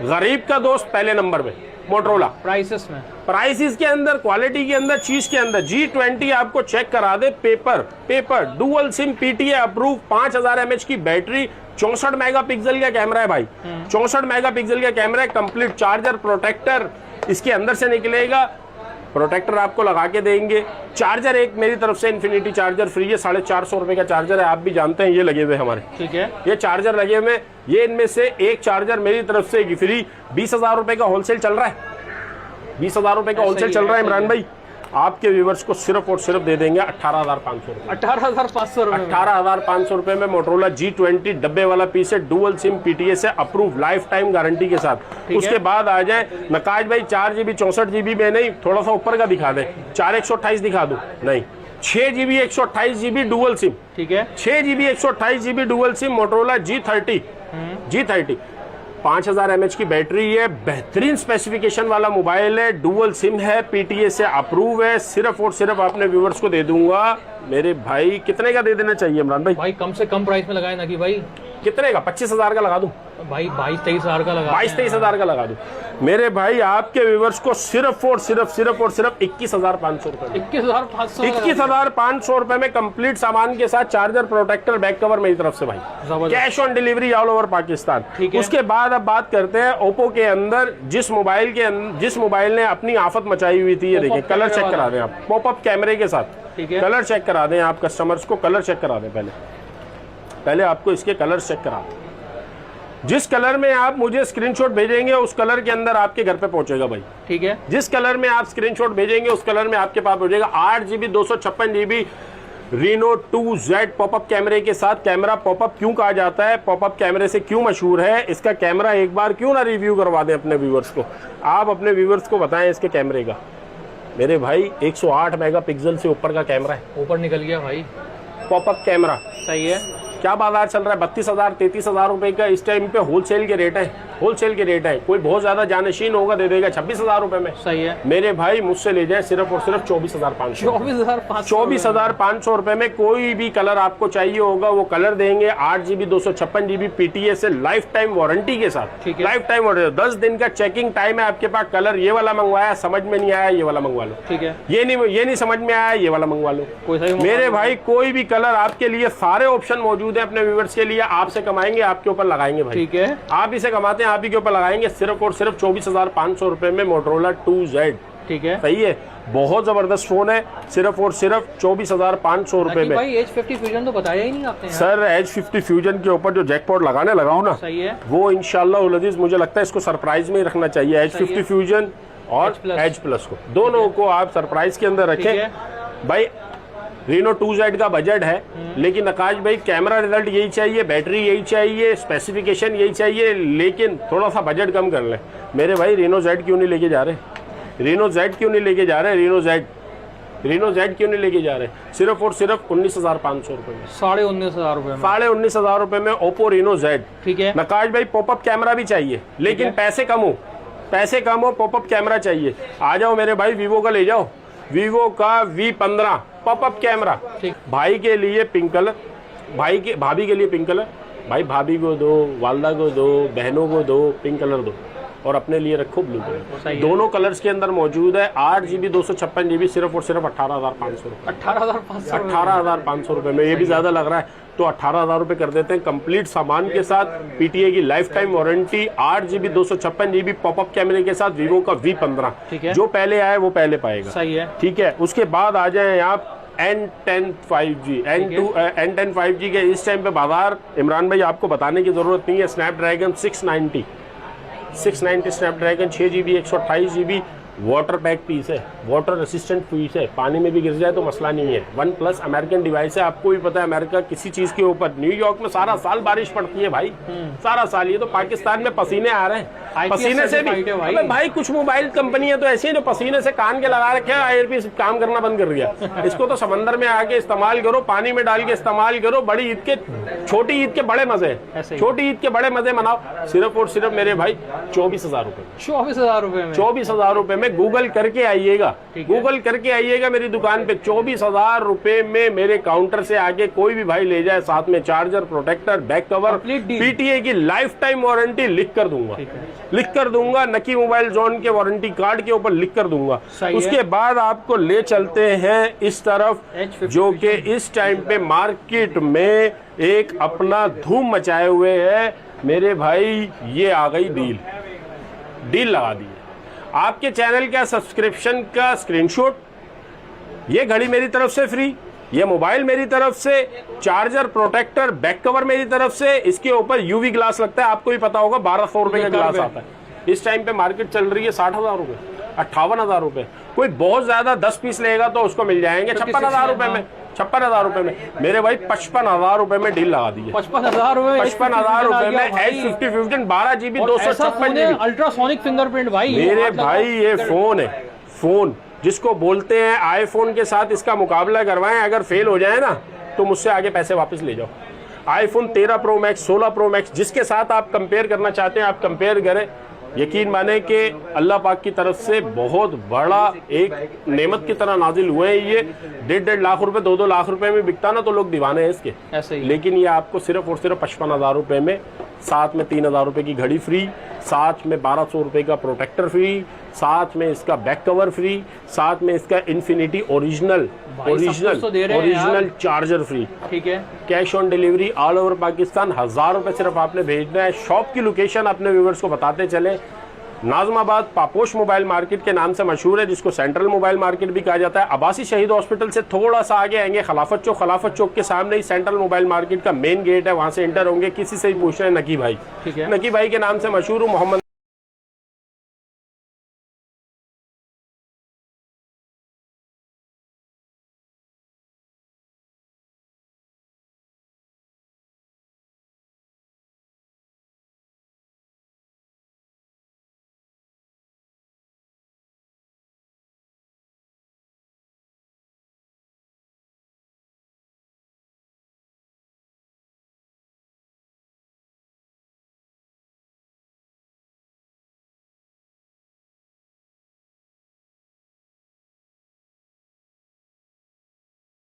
गरीब का दोस्त पहले नंबर पे मोटरोला। प्राइसेस में, प्राइसेस के अंदर, क्वालिटी के अंदर, चीज के अंदर। G20 आपको चेक करा दे, paper dual SIM PTA approve, 5000 mAh की बैटरी, 64 मेगापिक्सल का कैमरा है भाई, 64 मेगापिक्सल का कैमरा है। कंप्लीट चार्जर, प्रोटेक्टर इसके अंदर से निकलेगा। प्रोटेक्टर आपको लगा के देंगे। चार्जर एक मेरी तरफ से इन्फिनिटी चार्जर फ्री है, 450 रुपए का चार्जर है। आप भी जानते हैं ये लगे हुए हमारे। ठीक है। ये चार्जर लगे हुए, ये इनमें से एक चार्जर मेरी तरफ से फ्री। 20,000 रुपए का होलसेल चल रहा है, 20,000 रुपए का होलसेल चल रहा है इमरान भाई। आपके व्यूवर्स को सिर्फ और सिर्फ दे देंगे 18,500 रुपए। 18,500 रुपए। 18,500 रुपए में मोटरोला G20 डब्बे वाला पीस है, डुअल सिम PTA से अप्रूव, लाइफ टाइम गारंटी के साथ। उसके बाद आ जाए नकाश भाई 4GB 64GB में नहीं, थोड़ा सा ऊपर का दिखा दे, 4128 दिखा दूं नहीं, 6GB 128GB डुअल सिम, ठीक है, 6GB 128GB dual SIM Motorola G30 5000 mAh की बैटरी है, बेहतरीन स्पेसिफिकेशन वाला मोबाइल है, डुअल सिम है, PTA से अप्रूव है। सिर्फ और सिर्फ अपने व्यूवर्स को दे दूंगा मेरे भाई, कितने का दे देना चाहिए इमरान भाई? भाई कम से कम प्राइस में लगाए ना कि भाई, कितने का? 25,000 का लगा दूं भाई, 22-23 हजार का लगा, 22-23 हजार का लगा दूं मेरे भाई। आपके व्यूवर्स को सिर्फ और सिर्फ 21,500 रुपए, 21,500 रुपए में कंप्लीट सामान के साथ चार्जर, प्रोटेक्टर, बैक कवर मेरी तरफ से भाई, cash on delivery all over Pakistan. उसके बाद अब बात करते हैं ओप्पो के अंदर जिस मोबाइल ने अपनी आफत मचाई हुई थी। ये देखिए, कलर चेक करा दें आप, पॉपअप कैमरे के साथ कलर चेक करा दें आप कस्टमर्स को, कलर चेक करा दें पहले आपको इसके कलर चेक करा दें। जिस कलर में आप मुझे स्क्रीनशॉट भेजेंगे उस कलर के अंदर आपके घर पे पहुंचेगा भाई, ठीक है। जिस कलर में आप स्क्रीनशॉट भेजेंगे उस कलर में आपके पास पहुंचेगा। 8GB 256GB Reno 2Z popup कैमरे के साथ। कैमरा पॉपअप क्यों कहा जाता है, पॉपअप कैमरे से क्यों मशहूर है, इसका कैमरा एक बार क्यों ना रिव्यू करवा दें अपने व्यूवर्स को। आप अपने व्यूवर्स को बताएं इसके कैमरे का। मेरे भाई 108 मेगापिक्सल से ऊपर का कैमरा है, ऊपर निकल गया भाई, पॉपअप कैमरा, सही है। क्या बाजार चल रहा है? 32,000 33,000 रुपए का इस टाइम पे होलसेल के रेट है, होलसेल के रेट है। कोई बहुत ज्यादा जानशीन होगा दे देगा 26,000 रुपए में, सही है। मेरे भाई मुझसे ले जाए सिर्फ और सिर्फ 24,500 रुपए में कोई भी कलर आपको चाहिए होगा वो कलर देंगे। 8GB 256GB PTA से लाइफ टाइम वारंटी के साथ, लाइफ टाइम वारंटी, 10 दिन का चेकिंग टाइम है आपके पास। कलर ये वाला मंगवाया, समझ में नहीं आया, ये वाला मंगवा लो, ठीक है। ये नहीं समझ में आया, ये वाला मंगवा लो। मेरे भाई कोई भी कलर आपके लिए, सारे ऑप्शन मौजूद है अपने व्यूअर्स के लिए। आपसे कमाएंगे, आपके ऊपर लगाएंगे भाई, ठीक है। आप इसे कमाते हैं, आप ही के ऊपर लगाएंगे। सिर्फ और सिर्फ 24,500 रुपए में मोटरोला 2Z, ठीक है, सही है। बहुत जबरदस्त फोन है, सिर्फ और सिर्फ 24,500 रुपए में। भाई H50 फ्यूजन तो बताया ही नहीं आपने सर। H50 फ्यूजन के ऊपर जो जैकपॉट लगाने लगाओ ना, सही है, वो इंशाल्लाह उल अजीज मुझे लगता है इसको सरप्राइज में ही रखना चाहिए। H50 फ्यूजन और H प्लस को, दोनों को आप सरप्राइज के अंदर रखें भाई। Reno 2Z का बजट है, लेकिन आकाश भाई कैमरा रिजल्ट यही चाहिए, बैटरी यही चाहिए, स्पेसिफिकेशन यही चाहिए, लेकिन थोड़ा सा बजट कम कर लें। मेरे भाई Reno Z क्यों नहीं लेके जा रहे? Reno Z क्यों नहीं लेके जा रहे? Reno Z क्यों नहीं लेके जा रहे? सिर्फ और सिर्फ 19,500 रुपए में, 19,500 रुपए में, 19,500 रुपए में Oppo Reno Z, ठीक है। नकाश भाई पॉपअप कैमरा भी चाहिए, लेकिन पैसे कम हो, पॉपअप कैमरा चाहिए। आ जाओ मेरे भाई, वीवो का ले जाओ, वीवो का V15 पॉपअप कैमरा, भाई के लिए पिंक कलर, भाभी के लिए पिंक कलर, भाई भाभी को दो, वालदा को दो, बहनों को दो, पिंक कलर दो, और अपने लिए रखो ब्लू कलर। दोनों कलर्स के अंदर मौजूद है। 8GB 256GB सिर्फ और सिर्फ 18,500 रुपए, 18,500 रुपए में। ये भी ज्यादा लग रहा है तो 18,000 रुपए कर देते हैं कंप्लीट सामान के साथ, PTA की life time warranty, 8GB 256GB popup कैमरे के साथ, वीवो का V15, जो पहले आए वो पहले पाएगा, सही है, ठीक है। उसके बाद आ जाए आप N10 5G, N10 5G के इस टाइम पे बाजार, इमरान भाई आपको बताने की जरूरत नहीं है। Snapdragon 690 Snapdragon 6GB 128GB water pack piece है, वाटर रेसिस्टेंट पीस है, पानी में भी गिर जाए तो मसला नहीं है। OnePlus अमेरिकन डिवाइस है, आपको भी पता है अमेरिका किसी चीज के ऊपर, न्यूयॉर्क में सारा साल बारिश पड़ती है भाई, सारा साल। ये तो पाकिस्तान में पसीने आ रहे हैं, पसीने से भी भाई कुछ मोबाइल कंपनियां तो ऐसी हैं जो पसीने से कान के लगा रखे हैं, एयरपीस काम करना बंद कर दिया। इसको तो समंदर में आके इस्तेमाल करो, पानी में डाल के इस्तेमाल करो। बड़ी ईद के, छोटी ईद के बड़े मजे, छोटी ईद के बड़े मजे मनाओ। सिर्फ और सिर्फ मेरे भाई 24,000 रुपए, 24,000 रुपए में, 24,000 रुपए में गूगल करके आइएगा, गूगल करके आइएगा मेरी दुकान पे। 24,000 रुपए में मेरे काउंटर से आगे कोई भी भाई ले जाए, साथ में charger, protector, back cover, PTA की लाइफ टाइम वारंटी लिख कर दूंगा, नकी मोबाइल जोन के वारंटी कार्ड के ऊपर लिख कर दूंगा। उसके बाद आपको ले चलते हैं इस तरफ, जो कि इस टाइम पे मार्केट में एक अपना धूम मचाए हुए है मेरे भाई। ये आ गई डील लगा दी है। आपके चैनल का सब्सक्रिप्शन का स्क्रीनशॉट, ये घड़ी मेरी तरफ से फ्री, ये मोबाइल मेरी तरफ से, चार्जर, प्रोटेक्टर, बैक कवर मेरी तरफ से, इसके ऊपर UV ग्लास लगता है, आपको भी पता होगा 1,200 रुपए का ग्लास आता है। इस टाइम पे मार्केट चल रही है 60,000 रुपए, 58,000 रुपए। कोई बहुत ज्यादा 10 पीस लेगा तो उसको मिल जाएंगे 56,000 रुपए में, 56,000 रुपए में। मेरे भाई 55,000 रुपए में डील लगा दी है। 55,000 रुपए, 55,000 रुपए में H50 12 GB 256 GB ultrasonic fingerprint भाई। मेरे भाई ये फोन है, फोन जिसको बोलते हैं आईफोन के साथ इसका मुकाबला करवाएं, अगर फेल हो जाए ना तो मुझसे आगे पैसे वापस ले जाओ। IPhone 13 pro max, 16 pro max, जिसके साथ आप कंपेयर करना चाहते हैं आप कंपेयर करें। यकीन माने कि अल्लाह पाक की तरफ से बहुत बड़ा एक नेमत की तरह नाजिल हुए हैं। ये 1.5 लाख रुपए 2-2 लाख रुपए में बिकता ना तो लोग दीवाने हैं इसके, ऐसे ही। लेकिन ये आपको सिर्फ और सिर्फ 55,000 रुपए में, साथ में 3,000 रुपए की घड़ी फ्री, साथ में 1,200 रुपए का प्रोटेक्टर फ्री, साथ में इसका बैक कवर फ्री, साथ में इसका इन्फिनिटी ओरिजिनल चार्जर फ्री। ठीक है, cash on delivery all over Pakistan. 1,000 रुपए सिर्फ आपने भेजना है। शॉप की लोकेशन अपने व्यूवर्स को बताते चले, नाजमाबाद पापोश मोबाइल मार्केट के नाम से मशहूर है, जिसको सेंट्रल मोबाइल मार्केट भी कहा जाता है। अब्बासी शहीद हॉस्पिटल से थोड़ा सा आगे आएंगे खिलाफत चौक, खिलाफत चौक के सामने ही सेंट्रल मोबाइल मार्केट का मेन गेट है, वहां से एंटर होंगे। किसी से भी पूछ रहे हैं नकी भाई, ठीक है। नकी भाई के नाम से मशहूर हूँ, मोहम्मद